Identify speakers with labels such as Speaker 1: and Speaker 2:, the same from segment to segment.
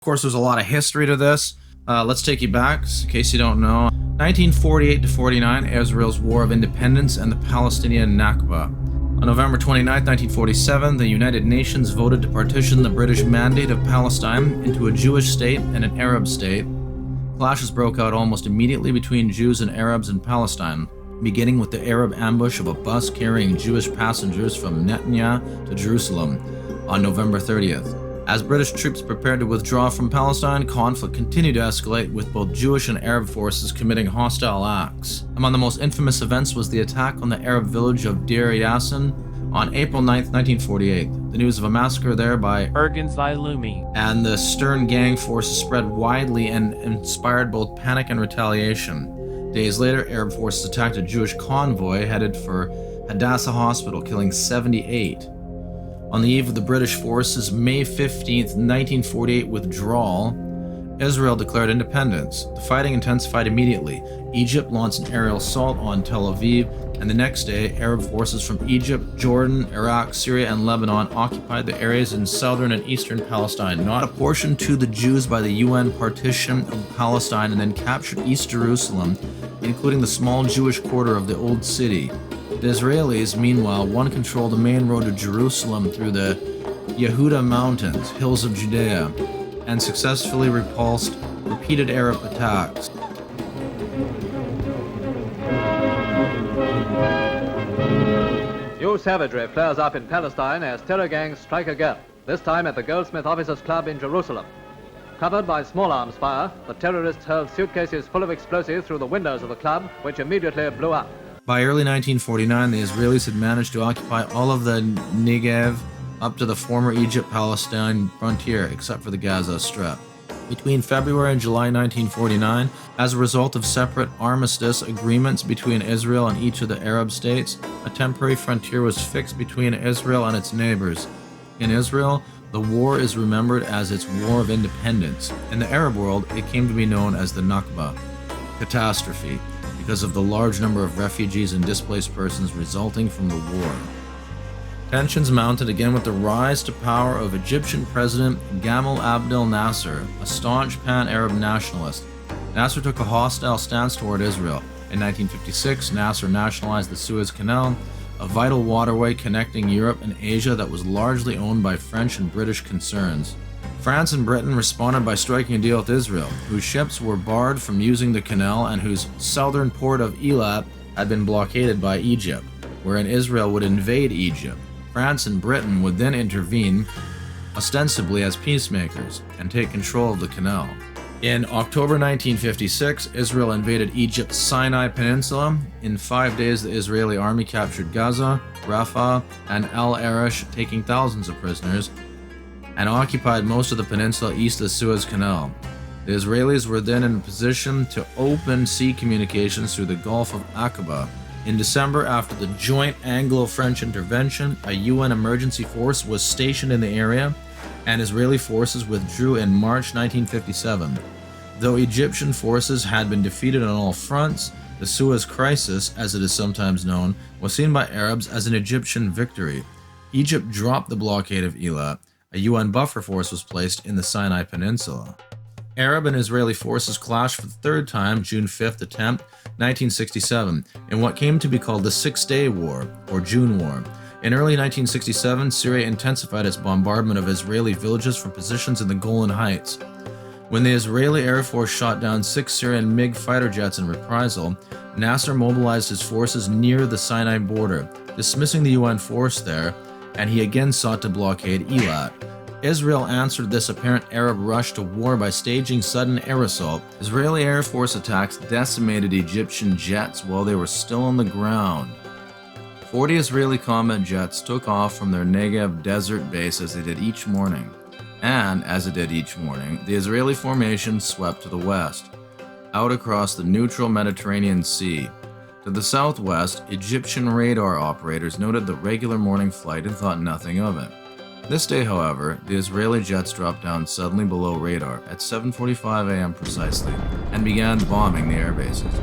Speaker 1: Of course, there's a lot of history to this. Let's take you back, in case you don't know. 1948 to 49, Israel's War of Independence and the Palestinian Nakba. On November 29, 1947, the United Nations voted to partition the British Mandate of Palestine into a Jewish state and an Arab state. Clashes broke out almost immediately between Jews and Arabs in Palestine, beginning with the Arab ambush of a bus carrying Jewish passengers from Netanya to Jerusalem on November 30th. As British troops prepared to withdraw from Palestine, conflict continued to escalate, with both Jewish and Arab forces committing hostile acts. Among the most infamous events was the attack on the Arab village of Deir Yassin on April 9, 1948. The news of a massacre there by
Speaker 2: Ergens Ilumi
Speaker 1: and the Stern gang forces spread widely and inspired both panic and retaliation. Days later, Arab forces attacked a Jewish convoy headed for Hadassah Hospital, killing 78. On the eve of the British forces' May 15, 1948 withdrawal, Israel declared independence. The fighting intensified immediately. Egypt launched an aerial assault on Tel Aviv, and the next day, Arab forces from Egypt, Jordan, Iraq, Syria, and Lebanon occupied the areas in southern and eastern Palestine, not apportioned to the Jews by the UN partition of Palestine, and then captured East Jerusalem, including the small Jewish quarter of the Old City. The Israelis, meanwhile, controlled the main road to Jerusalem through the Yehuda Mountains, hills of Judea, and successfully repulsed repeated Arab attacks.
Speaker 3: New savagery flares up in Palestine as terror gangs strike again, this time at the Goldsmith Officers Club in Jerusalem. Covered by small arms fire, the terrorists hurled suitcases full of explosives through the windows of the club, which immediately blew up.
Speaker 1: By early 1949, the Israelis had managed to occupy all of the Negev up to the former Egypt-Palestine frontier, except for the Gaza Strip. Between February and July 1949, as a result of separate armistice agreements between Israel and each of the Arab states, a temporary frontier was fixed between Israel and its neighbors. In Israel, the war is remembered as its War of Independence. In the Arab world, it came to be known as the Nakba, catastrophe, because of the large number of refugees and displaced persons resulting from the war. Tensions mounted again with the rise to power of Egyptian President Gamal Abdel Nasser, a staunch pan-Arab nationalist. Nasser took a hostile stance toward Israel. In 1956, Nasser nationalized the Suez Canal, a vital waterway connecting Europe and Asia that was largely owned by French and British concerns. France and Britain responded by striking a deal with Israel, whose ships were barred from using the canal and whose southern port of Eilat had been blockaded by Egypt, wherein Israel would invade Egypt. France and Britain would then intervene, ostensibly as peacemakers, and take control of the canal. In October 1956, Israel invaded Egypt's Sinai Peninsula. In 5 days, the Israeli army captured Gaza, Rafah, and Al Arish, taking thousands of prisoners, and occupied most of the peninsula east of the Suez Canal. The Israelis were then in a position to open sea communications through the Gulf of Aqaba. In December, after the joint Anglo-French intervention, a UN emergency force was stationed in the area, and Israeli forces withdrew in March 1957. Though Egyptian forces had been defeated on all fronts, the Suez Crisis, as it is sometimes known, was seen by Arabs as an Egyptian victory. Egypt dropped the blockade of Eilat. A UN buffer force was placed in the Sinai Peninsula. Arab and Israeli forces clashed for the third time, June 5th to 10th, 1967, in what came to be called the Six-Day War, or June War. In early 1967, Syria intensified its bombardment of Israeli villages from positions in the Golan Heights. When the Israeli Air Force shot down 6 Syrian MiG fighter jets in reprisal, Nasser mobilized his forces near the Sinai border, dismissing the UN force there, and he again sought to blockade Eilat. Israel answered this apparent Arab rush to war by staging sudden air assault. Israeli Air Force attacks decimated Egyptian jets while they were still on the ground. 40 Israeli combat jets took off from their Negev desert base as they did each morning. And, as it did each morning, the Israeli formation swept to the west, out across the neutral Mediterranean Sea. To the southwest, Egyptian radar operators noted the regular morning flight and thought nothing of it. This day, however, the Israeli jets dropped down suddenly below radar at 7:45 a.m. precisely and began bombing the air bases.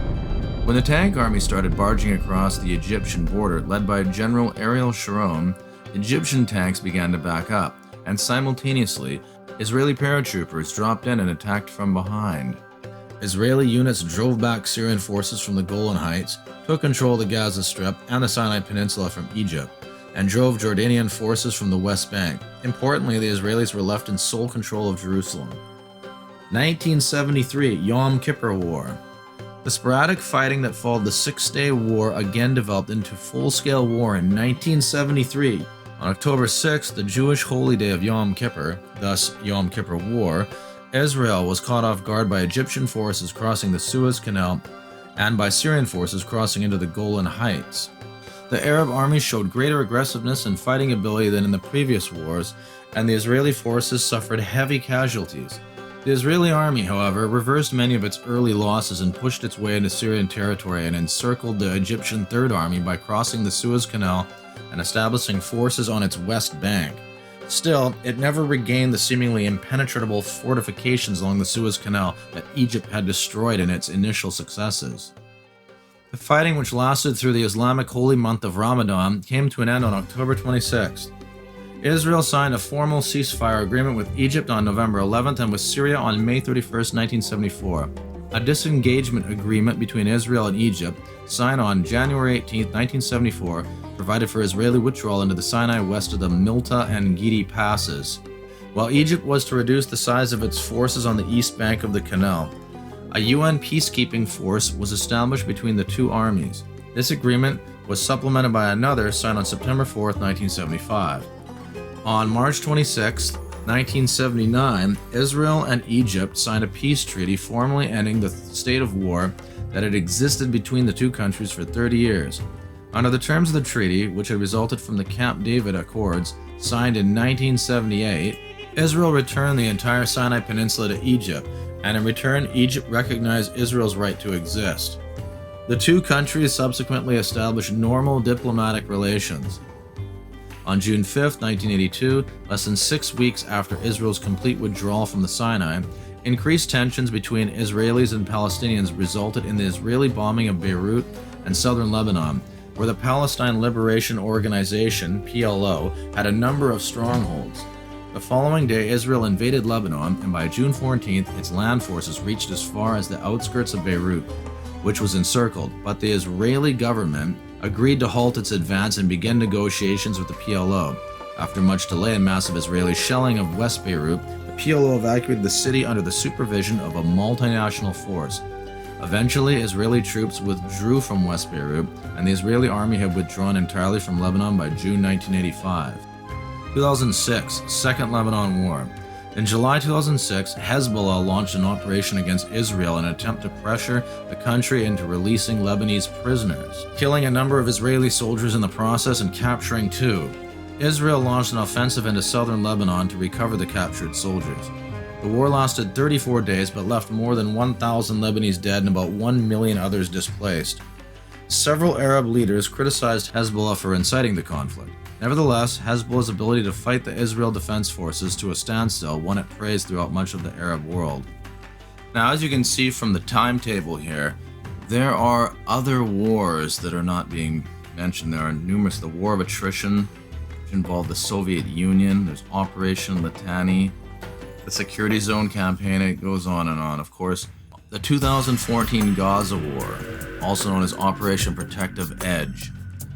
Speaker 1: When the tank army started barging across the Egyptian border, led by General Ariel Sharon, Egyptian tanks began to back up, and simultaneously, Israeli paratroopers dropped in and attacked from behind. Israeli units drove back Syrian forces from the Golan Heights, took control of the Gaza Strip and the Sinai Peninsula from Egypt, and drove Jordanian forces from the West Bank. Importantly, the Israelis were left in sole control of Jerusalem. 1973 Yom Kippur War. The sporadic fighting that followed the Six-Day War again developed into full-scale war in 1973. On October 6th, the Jewish holy day of Yom Kippur, thus Yom Kippur War, Israel was caught off guard by Egyptian forces crossing the Suez Canal and by Syrian forces crossing into the Golan Heights. The Arab armies showed greater aggressiveness and fighting ability than in the previous wars, and the Israeli forces suffered heavy casualties. The Israeli army, however, reversed many of its early losses and pushed its way into Syrian territory and encircled the Egyptian Third Army by crossing the Suez Canal and establishing forces on its west bank. Still, it never regained the seemingly impenetrable fortifications along the Suez Canal that Egypt had destroyed in its initial successes. The fighting, which lasted through the Islamic holy month of Ramadan, came to an end on October 26th. Israel signed a formal ceasefire agreement with Egypt on November 11th and with Syria on May 31st, 1974. A disengagement agreement between Israel and Egypt, signed on January 18, 1974, provided for Israeli withdrawal into the Sinai west of the Milta and Gidi passes, while Egypt was to reduce the size of its forces on the east bank of the canal. A UN peacekeeping force was established between the two armies. This agreement was supplemented by another signed on September 4, 1975. On March 26, 1979, Israel and Egypt signed a peace treaty formally ending the state of war that had existed between the two countries for 30 years. Under the terms of the treaty, which had resulted from the Camp David Accords, signed in 1978, Israel returned the entire Sinai Peninsula to Egypt, and in return, Egypt recognized Israel's right to exist. The two countries subsequently established normal diplomatic relations. On June 5, 1982, less than 6 weeks after Israel's complete withdrawal from the Sinai, increased tensions between Israelis and Palestinians resulted in the Israeli bombing of Beirut and southern Lebanon, where the Palestine Liberation Organization, PLO, had a number of strongholds. The following day, Israel invaded Lebanon, and by June 14th, its land forces reached as far as the outskirts of Beirut, which was encircled, but the Israeli government agreed to halt its advance and begin negotiations with the PLO. After much delay and massive Israeli shelling of West Beirut, the PLO evacuated the city under the supervision of a multinational force. Eventually, Israeli troops withdrew from West Beirut, and the Israeli army had withdrawn entirely from Lebanon by June 1985. 2006, Second Lebanon War. In July 2006, Hezbollah launched an operation against Israel in an attempt to pressure the country into releasing Lebanese prisoners, killing a number of Israeli soldiers in the process and capturing 2. Israel launched an offensive into southern Lebanon to recover the captured soldiers. The war lasted 34 days but left more than 1,000 Lebanese dead and about 1 million others displaced. Several Arab leaders criticized Hezbollah for inciting the conflict. Nevertheless, Hezbollah's ability to fight the Israel Defense Forces to a standstill won it praise throughout much of the Arab world. Now, as you can see from the timetable here, there are other wars that are not being mentioned. There are numerous. The War of Attrition, which involved the Soviet Union. There's Operation Litani, the Security Zone campaign. It goes on and on. Of course, the 2014 Gaza War, also known as Operation Protective Edge,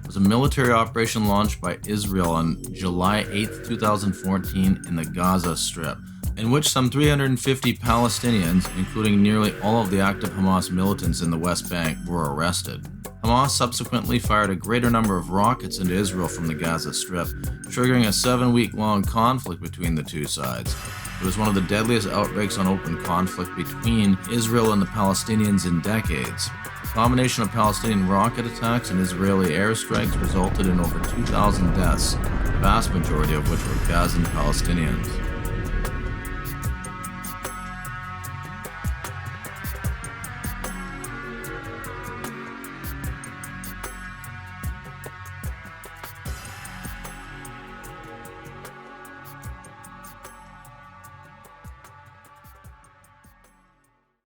Speaker 1: was a military operation launched by Israel on July 8, 2014 in the Gaza Strip, in which some 350 Palestinians, including nearly all of the active Hamas militants in the West Bank, were arrested. Hamas subsequently fired a greater number of rockets into Israel from the Gaza Strip, triggering a 7-week-long conflict between the two sides. It was one of the deadliest outbreaks on open conflict between Israel and the Palestinians in decades. The combination of Palestinian rocket attacks and Israeli airstrikes resulted in over 2,000 deaths, the vast majority of which were Gazan Palestinians.